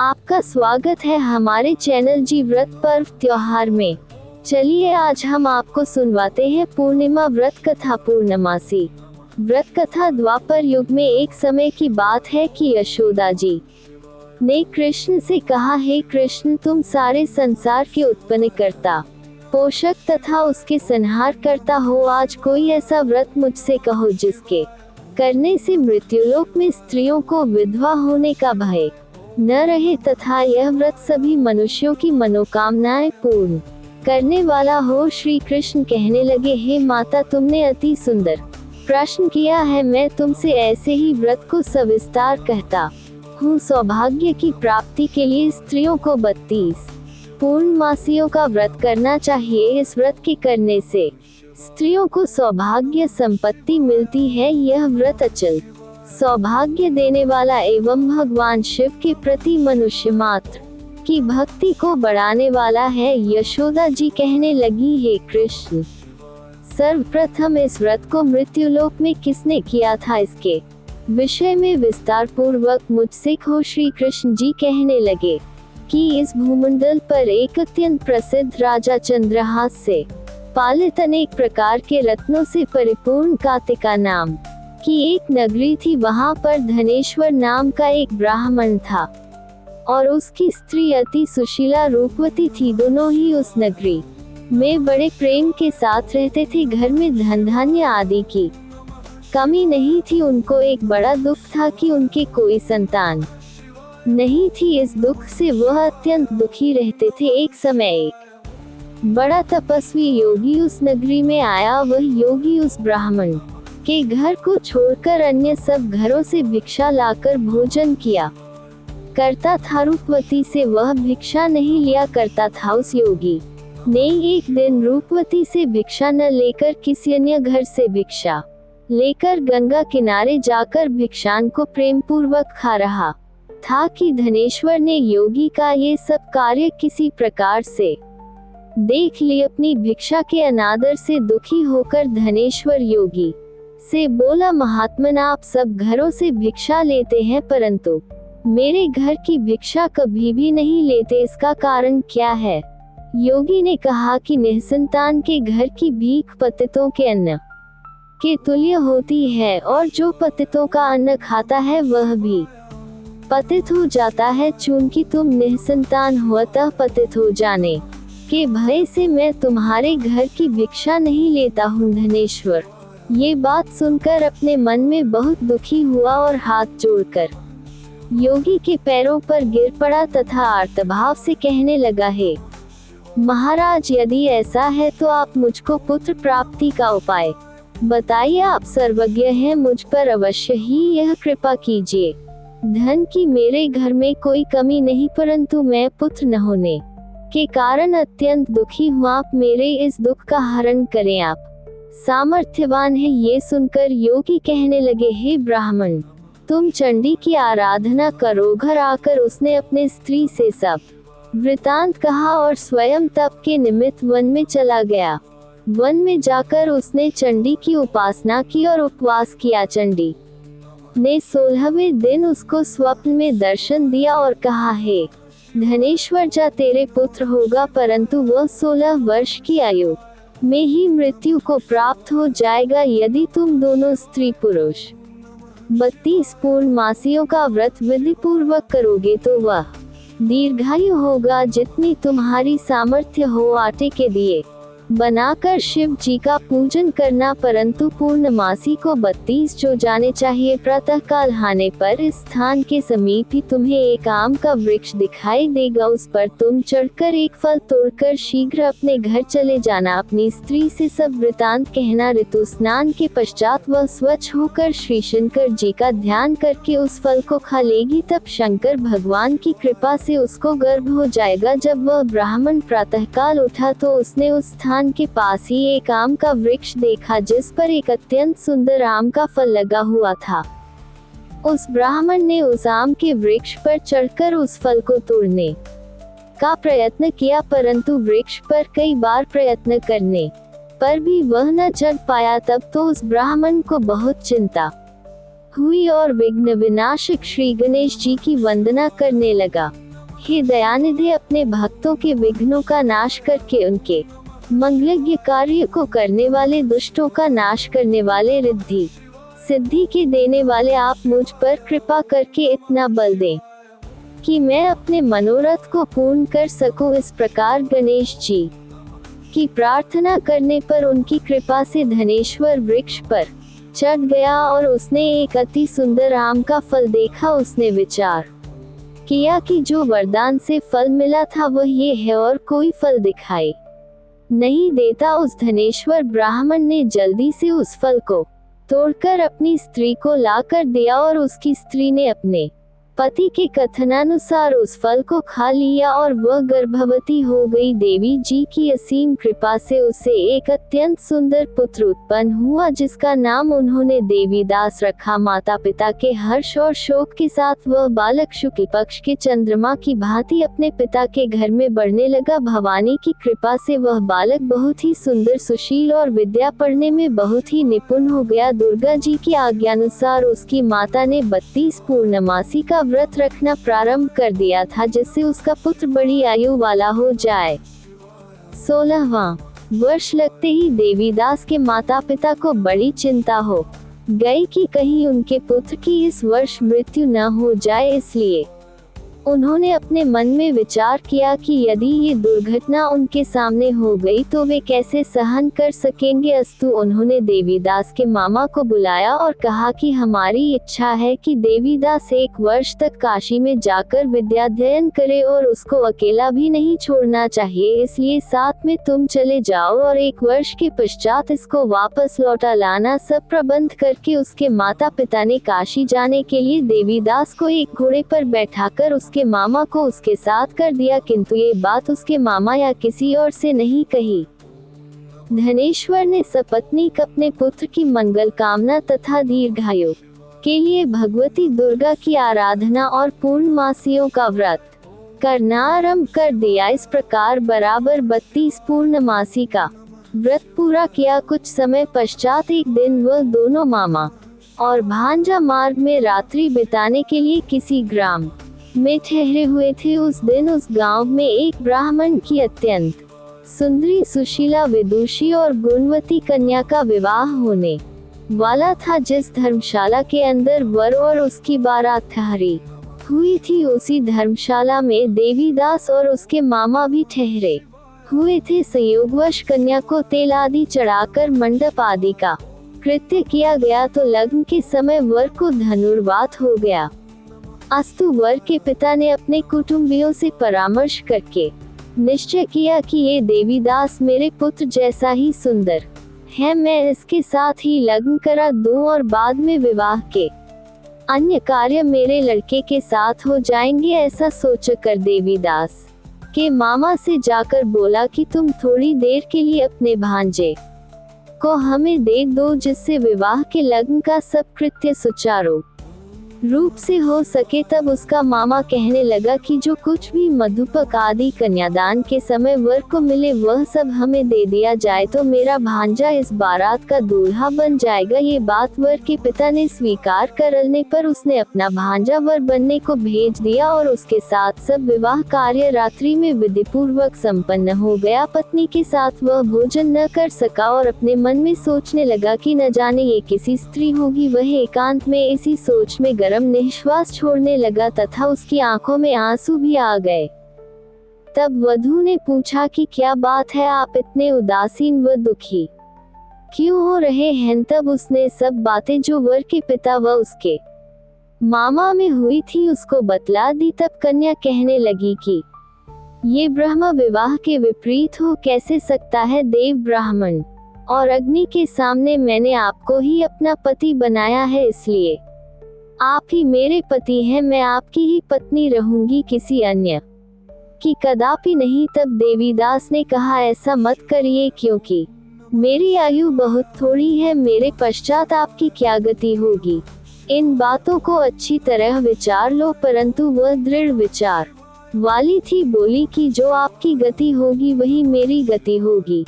आपका स्वागत है हमारे चैनल जी व्रत पर्व त्योहार में। चलिए आज हम आपको सुनवाते हैं पूर्णिमा व्रत कथा। पूर्णमासी व्रत कथा द्वापर युग में एक समय की बात है कि यशोदा जी ने कृष्ण से कहा, हे कृष्ण, तुम सारे संसार के उत्पन्न करता, पोषक तथा उसके संहार करता हो। आज कोई ऐसा व्रत मुझसे कहो जिसके करने से मृत्युलोक में स्त्रियों को विधवा होने का भय न रहे तथा यह व्रत सभी मनुष्यों की मनोकामनाएं पूर्ण करने वाला हो। श्री कृष्ण कहने लगे, हे माता, तुमने अति सुंदर प्रश्न किया है। मैं तुमसे ऐसे ही व्रत को सविस्तार कहता हूँ। सौभाग्य की प्राप्ति के लिए स्त्रियों को 32 पूर्णमासियों का व्रत करना चाहिए। इस व्रत के करने से स्त्रियों को सौभाग्य संपत्ति मिलती है। यह व्रत अचल सौभाग्य देने वाला एवं भगवान शिव के प्रति मनुष्य मात्र की भक्ति को बढ़ाने वाला है। यशोदा जी कहने लगी, हे कृष्ण, सर्वप्रथम इस व्रत को मृत्युलोक में किसने किया था, इसके विषय में विस्तार पूर्वक मुझसे कहो। श्री कृष्ण जी कहने लगे कि इस भूमंडल पर एक अत्यंत प्रसिद्ध राजा चंद्रहास से पालित अनेक प्रकार के रत्नों से परिपूर्ण कातिका नाम की एक नगरी थी। वहां पर धनेश्वर नाम का एक ब्राह्मण था और उसकी स्त्री अति सुशीला रूपवती थी। दोनों ही उस नगरी में बड़े प्रेम के साथ रहते थे। घर में धन धान्य आदि की कमी नहीं थी। उनको एक बड़ा दुख था कि उनके कोई संतान नहीं थी। इस दुख से वह अत्यंत दुखी रहते थे। एक समय एक बड़ा तपस्वी योगी उस नगरी में आया। वह योगी उस ब्राह्मण के घर को छोड़कर अन्य सब घरों से भिक्षा लाकर भोजन किया करता था। रूपवती से वह भिक्षा नहीं लिया करता था। उस योगी ने एक दिन रूपवती से भिक्षा न लेकर किसी अन्य घर से भिक्षा लेकर गंगा किनारे जाकर भिक्षान को प्रेम पूर्वक खा रहा था कि धनेश्वर ने योगी का ये सब कार्य किसी प्रकार से देख ली। अपनी भिक्षा के अनादर से दुखी होकर धनेश्वर योगी से बोला, महात्मन, आप सब घरों से भिक्षा लेते हैं परंतु मेरे घर की भिक्षा कभी भी नहीं लेते, इसका कारण क्या है? योगी ने कहा कि निसंतान के घर की भीख पतितों के अन्न के तुल्य होती है और जो पतितों का अन्न खाता है वह भी पतित हो जाता है। चूंकि तुम निसंतान हो अतः पतित हो जाने के भय से मैं तुम्हारे घर की भिक्षा नहीं लेता हूँ। धनेश्वर ये बात सुनकर अपने मन में बहुत दुखी हुआ और हाथ जोड़कर योगी के पैरों पर गिर पड़ा तथा आर्तभाव से कहने लगा, हे महाराज, यदि ऐसा है तो आप मुझको पुत्र प्राप्ति का उपाय बताइए। आप सर्वज्ञ हैं, मुझ पर अवश्य ही यह कृपा कीजिए। धन की मेरे घर में कोई कमी नहीं, परंतु मैं पुत्र न होने के कारण अत्यंत दुखी हूँ। आप मेरे इस दुख का हरण करें, आप सामर्थ्यवान है। ये सुनकर योगी कहने लगे, हे ब्राह्मण, तुम चंडी की आराधना करो। घर आकर उसने अपने स्त्री से सब वृतांत कहा और स्वयं तप के निमित्त वन में चला गया। वन में जाकर उसने चंडी की उपासना की और उपवास किया। चंडी ने 16वें दिन उसको स्वप्न में दर्शन दिया और कहा, हे धनेश्वर, जा तेरे पुत्र होगा, परंतु वह 16 वर्ष की आयु में ही मृत्यु को प्राप्त हो जाएगा। यदि तुम दोनों स्त्री पुरुष 32 पूर्णमासियों का व्रत विधि पूर्वक करोगे तो वह दीर्घायु होगा। जितनी तुम्हारी सामर्थ्य हो आटे के दिए बनाकर शिव जी का पूजन करना, परंतु पूर्णमासी को 32 जो जाने चाहिए। प्रातः काल हाने पर इस स्थान के समीप ही तुम्हें एक आम का वृक्ष दिखाई देगा। उस पर तुम चढ़कर एक फल तोड़कर शीघ्र अपने घर चले जाना। अपनी स्त्री से सब वृतांत कहना। ऋतु स्नान के पश्चात वह स्वच्छ होकर श्री शंकर जी का ध्यान करके उस फल को खा लेगी। तब शंकर भगवान की कृपा से उसको गर्भ हो जाएगा। जब वह ब्राह्मण प्रातः काल उठा तो उसने उस स्थान के पास ही एक आम का वृक्ष देखा जिस पर एक अत्यंत सुंदर आम का फल लगा हुआ था। उस ब्राह्मण ने उस आम के वृक्ष पर चढ़कर उस फल को तोड़ने का प्रयत्न किया, परंतु वृक्ष पर कई बार प्रयत्न करने पर भी वह न चढ़ पाया। तब तो उस ब्राह्मण को बहुत चिंता हुई और विघ्न विनाशक श्री गणेश जी की वंदना करने लगा। हे दयानिधि, अपने भक्तों के विघ्नों का नाश करके उनके मंगलज्ञ कार्य को करने वाले, दुष्टों का नाश करने वाले, रिद्धि सिद्धि के देने वाले, आप मुझ पर कृपा करके इतना बल दें कि मैं अपने मनोरथ को पूर्ण कर सकूं। इस प्रकार गणेश जी की प्रार्थना करने पर उनकी कृपा से धनेश्वर वृक्ष पर चढ़ गया और उसने एक अति सुंदर आम का फल देखा। उसने विचार किया कि जो वरदान से फल मिला था वह ये है और कोई फल दिखाई नहीं देता। उस धनेश्वर ब्राह्मण ने जल्दी से उस फल को तोड़कर अपनी स्त्री को लाकर दिया और उसकी स्त्री ने अपने पति के कथनानुसार उस फल को खा लिया और वह गर्भवती हो गई। देवी जी की असीम कृपा से उसे एक अत्यंत सुंदर पुत्र उत्पन्न हुआ, जिसका नाम उन्होंने देवीदास रखा। माता पिता के हर्ष और शोक के साथ वह बालक शुक्ल पक्ष के चंद्रमा की भांति अपने पिता के घर में बढ़ने लगा। भवानी की कृपा से वह बालक बहुत ही सुंदर, सुशील और विद्या पढ़ने में बहुत ही निपुण हो गया। दुर्गा जी की आज्ञानुसार उसकी माता ने 32 पूर्णमासी का व्रत रखना प्रारंभ कर दिया था, जिससे उसका पुत्र बड़ी आयु वाला हो जाए। 16वां वर्ष लगते ही देवीदास के माता पिता को बड़ी चिंता हो गई कि कहीं उनके पुत्र की इस वर्ष मृत्यु न हो जाए। इसलिए उन्होंने अपने मन में विचार किया कि यदि ये दुर्घटना उनके सामने हो गई तो वे कैसे सहन कर सकेंगे। अस्तु उन्होंने देवीदास के मामा को बुलाया और कहा कि हमारी इच्छा है कि देवीदास 1 वर्ष तक काशी में जाकर विद्याध्ययन करे और उसको अकेला भी नहीं छोड़ना चाहिए, इसलिए साथ में तुम चले जाओ और 1 वर्ष के पश्चात इसको वापस लौटा लाना। सब प्रबंध करके उसके माता पिता ने काशी जाने के लिए देवीदास को एक घोड़े पर बैठाकर उसके मामा को उसके साथ कर दिया, किंतु ये बात उसके मामा या किसी और से नहीं कही। धनेश्वर ने सपत्नीक अपने पुत्र की मंगल कामना तथा दीर्घायु के लिए भगवती दुर्गा की आराधना और पूर्णमासियों का व्रत करना आरंभ कर दिया। इस प्रकार बराबर 32 पूर्णमासी का व्रत पूरा किया। कुछ समय पश्चात एक दिन वह दोनों मामा और भांजा मार्ग में रात्रि बिताने के लिए किसी ग्राम में ठहरे हुए थे। उस दिन उस गांव में एक ब्राह्मण की अत्यंत सुंदरी, सुशीला, विदुषी और गुणवती कन्या का विवाह होने वाला था। जिस धर्मशाला के अंदर वर और उसकी बारात ठहरी हुई थी, उसी धर्मशाला में देवीदास और उसके मामा भी ठहरे हुए थे। संयोगवश कन्या को तेल आदि चढ़ाकर मंडप आदि का कृत्य किया गया तो लग्न के समय वर को धनुर्वात हो गया। अस्तु वर के पिता ने अपने कुटुंबियों से परामर्श करके निश्चय किया कि ये देवीदास मेरे पुत्र जैसा ही सुंदर है, मैं इसके साथ ही लग्न करा दूं और बाद में विवाह के अन्य कार्य मेरे लड़के के साथ हो जाएंगे। ऐसा सोचकर देवीदास के मामा से जाकर बोला कि तुम थोड़ी देर के लिए अपने भांजे को हमें दे दो, जिससे विवाह के लग्न का सब कृत्य सुचारू रूप से हो सके। तब उसका मामा कहने लगा कि जो कुछ भी मधुपक आदि कन्यादान के समय वर को मिले वह सब हमें दे दिया जाए तो मेरा भांजा इस बारात का दूल्हा बन जाएगा। ये बात वर के पिता ने स्वीकार करने पर उसने अपना भांजा वर बनने को भेज दिया और उसके साथ सब विवाह कार्य रात्रि में विधिपूर्वक संपन्न हो गया। पत्नी के साथ वह भोजन न कर सका और अपने मन में सोचने लगा कि न जाने ये किसी स्त्री होगी। वह एकांत में इसी सोच में निश्वास छोड़ने लगा तथा उसकी आंखों में आंसू भी आ गए। तब वधू ने पूछा कि क्या बात है, आप इतने उदासीन व दुखी क्यों हो रहे हैं। तब उसने सब बातें जो वर के पिता व उसके मामा में हुई थी उसको बतला दी। तब कन्या कहने लगी कि ये ब्रह्म विवाह के विपरीत हो कैसे सकता है। देव, ब्राह्मण और अग्नि के सामने मैंने आपको ही अपना पति बनाया है, इसलिए आप ही मेरे पति हैं, मैं आपकी ही पत्नी रहूंगी, किसी अन्य की कदापि नहीं। तब देवीदास ने कहा ऐसा मत करिए, क्योंकि मेरी आयु बहुत थोड़ी है, मेरे पश्चात आपकी क्या गति होगी। इन बातों को अच्छी तरह विचार लो। परंतु वह दृढ़ विचार वाली थी, बोली कि जो आपकी गति होगी वही मेरी गति होगी।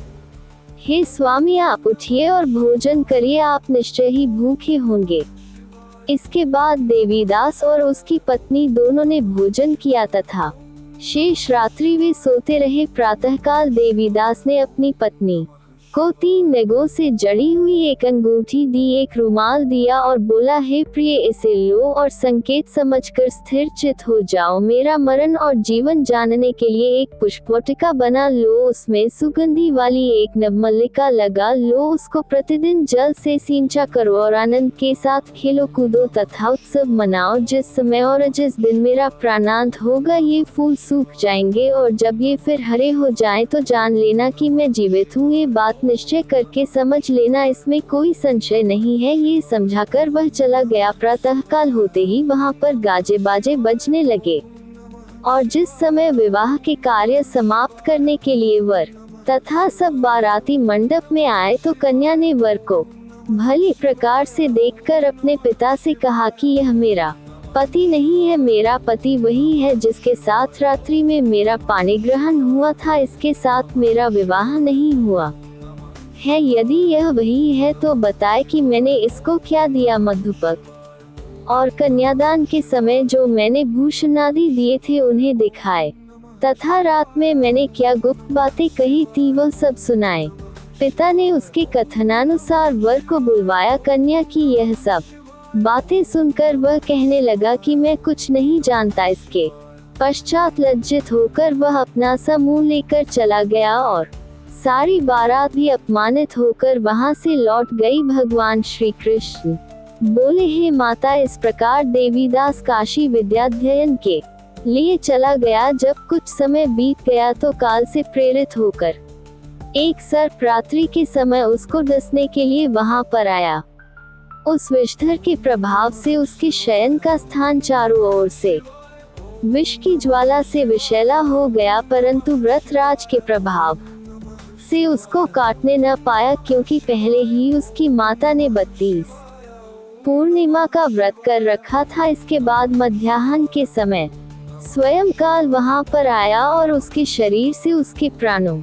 हे स्वामी, आप उठिए और भोजन करिए, आप निश्चय ही भूखे होंगे। इसके बाद देवीदास और उसकी पत्नी दोनों ने भोजन किया तथा शेष रात्रि वे सोते रहे। प्रातःकाल देवीदास ने अपनी पत्नी को 3 नगों से जड़ी हुई एक अंगूठी दी, एक रुमाल दिया और बोला, हे प्रिय, इसे लो और संकेत समझकर स्थिर चित हो जाओ। मेरा मरण और जीवन जानने के लिए एक पुष्पवाटिका बना लो, उसमें सुगंधी वाली एक नवमल्लिका लगा लो, उसको प्रतिदिन जल से सिंचा करो और आनंद के साथ खेलो कूदो तथा उत्सव मनाओ। जिस समय और जिस दिन मेरा प्राणांत होगा ये फूल सूख जाएंगे और जब ये फिर हरे हो जाएं तो जान लेना कि मैं जीवित हूँ। ये बात निश्चय करके समझ लेना, इसमें कोई संशय नहीं है। ये समझाकर वह चला गया। प्रातःकाल होते ही वहां पर गाजे बाजे बजने लगे और जिस समय विवाह के कार्य समाप्त करने के लिए वर तथा सब बाराती मंडप में आए तो कन्या ने वर को भली प्रकार से देखकर अपने पिता से कहा कि यह मेरा पति नहीं है, मेरा पति वही है जिसके साथ रात्रि में मेरा पानी ग्रहण हुआ था, इसके साथ मेरा विवाह नहीं हुआ है। यदि यह वही है तो बताए कि मैंने इसको क्या दिया। मधुपक और कन्यादान के समय जो मैंने भूषण आदि दिए थे उन्हें दिखाए तथा रात में मैंने क्या गुप्त बातें कही थी वह सब सुनाए। पिता ने उसके कथनानुसार वर को बुलवाया। कन्या की यह सब बातें सुनकर वह कहने लगा कि मैं कुछ नहीं जानता। इसके पश्चात लज्जित होकर वह अपना समूह लेकर चला गया और सारी बारात भी अपमानित होकर वहां से लौट गई। भगवान श्री कृष्ण बोले, हे माता, इस प्रकार देवीदास काशी विद्याध्ययन के लिए चला गया। जब कुछ समय बीत गया तो काल से प्रेरित होकर एक सर्प रात्रि के समय उसको डसने के लिए वहां पर आया। उस विषधर के प्रभाव से उसके शयन का स्थान चारों ओर से विष की ज्वाला से विषैला हो गया, परंतु व्रतराज के प्रभाव से उसको काटने न पाया, क्योंकि पहले ही उसकी माता ने 32 पूर्णिमा का व्रत कर रखा था। इसके बाद मध्याह्न के समय स्वयं काल वहां पर आया और उसके शरीर से उसके प्राणों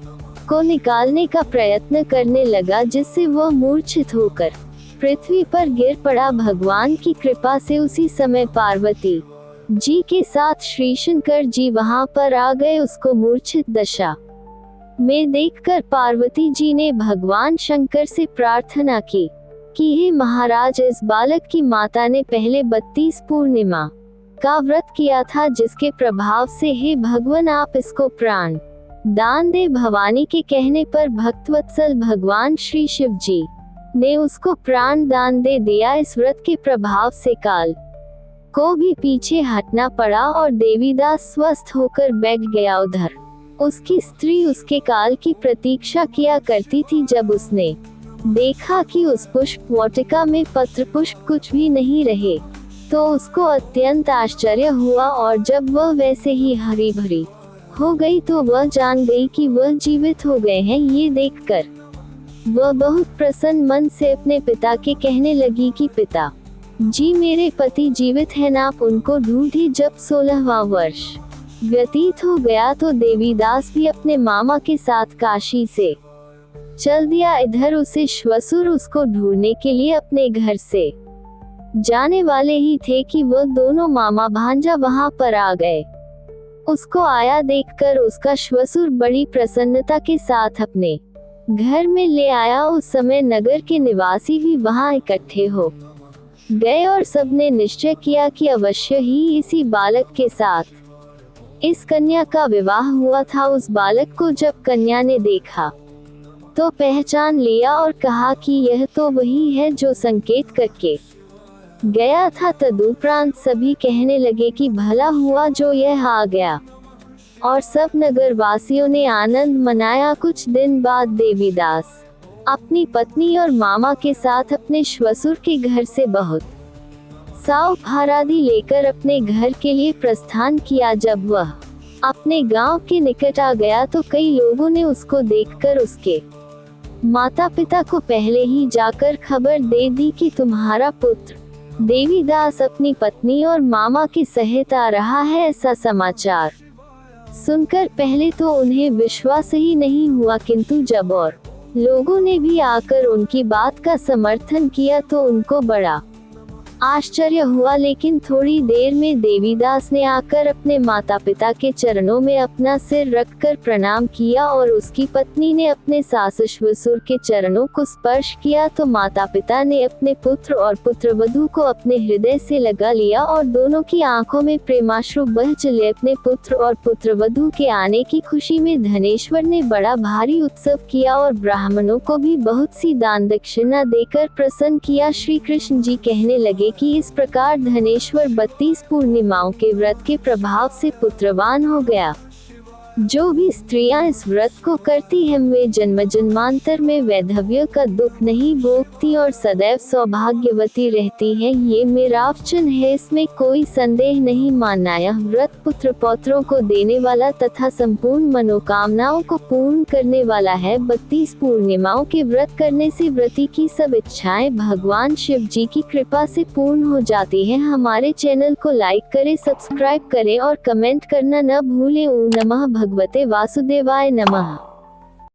को निकालने का प्रयत्न करने लगा, जिससे वह मूर्छित होकर पृथ्वी पर गिर पड़ा। भगवान की कृपा से उसी समय पार्वती जी के साथ श्री शंकर जी वहां पर आ गए। उसको मूर्छित दशा में देखकर पार्वती जी ने भगवान शंकर से प्रार्थना की कि हे महाराज, इस बालक की माता ने पहले 32 पूर्णिमा का व्रत किया था, जिसके प्रभाव से हे भगवान आप इसको प्राण दान दे। भवानी के कहने पर भक्तवत्सल भगवान श्री शिव जी ने उसको प्राण दान दे दिया। इस व्रत के प्रभाव से काल को भी पीछे हटना पड़ा और देवीदास स्वस्थ होकर बैठ गया। उधर उसकी स्त्री उसके काल की प्रतीक्षा किया करती थी। जब उसने देखा कि उस पुष्प वाटिका में पत्र पुष्प कुछ भी नहीं रहे तो उसको अत्यंत आश्चर्य हुआ और जब वह वैसे ही हरी भरी हो गई तो वह जान गई कि वह जीवित हो गए हैं। ये देखकर वह बहुत प्रसन्न मन से अपने पिता के कहने लगी कि पिता जी, मेरे पति जीवित हैं, आप उनको ढूंढिए। जब 16वां वर्ष व्यतीत हो गया तो देवीदास भी अपने मामा के साथ काशी से चल दिया। इधर उसे श्वसुर उसको ढूंढने के लिए अपने घर से जाने वाले ही थे कि वह दोनों मामा भांजा वहां पर आ गए। उसको आया देखकर उसका श्वसुर बड़ी प्रसन्नता के साथ अपने घर में ले आया। उस समय नगर के निवासी भी वहां इकट्ठे हो गए और सबने निश्चय किया कि अवश्य ही इसी बालक के साथ इस कन्या का विवाह हुआ था। उस बालक को जब कन्या ने देखा तो पहचान लिया और कहा कि यह तो वही है जो संकेत करके गया था। तदुपरांत सभी कहने लगे कि भला हुआ जो यह आ गया और सब नगरवासियों ने आनंद मनाया। कुछ दिन बाद देवीदास अपनी पत्नी और मामा के साथ अपने श्वसुर के घर से बहुत सा उपहार आदि लेकर अपने घर के लिए प्रस्थान किया। जब वह अपने गांव के निकट आ गया तो कई लोगों ने उसको देखकर उसके माता पिता को पहले ही जाकर खबर दे दी कि तुम्हारा पुत्र देवीदास अपनी पत्नी और मामा के सहित आ रहा है। ऐसा समाचार सुनकर पहले तो उन्हें विश्वास ही नहीं हुआ, किंतु जब और लोगों ने भी आकर उनकी बात का समर्थन किया तो उनको बड़ा आश्चर्य हुआ, लेकिन थोड़ी देर में देवीदास ने आकर अपने माता पिता के चरणों में अपना सिर रखकर प्रणाम किया और उसकी पत्नी ने अपने सास ससुर के चरणों को स्पर्श किया तो माता पिता ने अपने पुत्र और पुत्रवधू को अपने हृदय से लगा लिया और दोनों की आंखों में प्रेमाश्रु बह चले। अपने पुत्र और पुत्रवधू के आने की खुशी में धनेश्वर ने बड़ा भारी उत्सव किया और ब्राह्मणों को भी बहुत सी दान दक्षिणा देकर प्रसन्न किया। श्री कृष्ण जी कहने लगे कि इस प्रकार धनेश्वर 32 पूर्णिमाओं के व्रत के प्रभाव से पुत्रवान हो गया। जो भी स्त्रियां इस व्रत को करती हैं वे जन्म जन्मांतर में वैधव्य का दुख नहीं भोगती और सदैव सौभाग्यवती रहती हैं। ये मेरा वचन है, इसमें कोई संदेह नहीं। मानना यह व्रत पुत्र पौत्रों को देने वाला तथा संपूर्ण मनोकामनाओं को पूर्ण करने वाला है। 32 पूर्णिमाओं के व्रत करने से व्रती की सब इच्छाएं भगवान शिव जी की कृपा से पूर्ण हो जाती है। हमारे चैनल को लाइक करें, सब्सक्राइब करें और कमेंट करना न भूलें। ओम नमः भगवते वासुदेवाय नमः।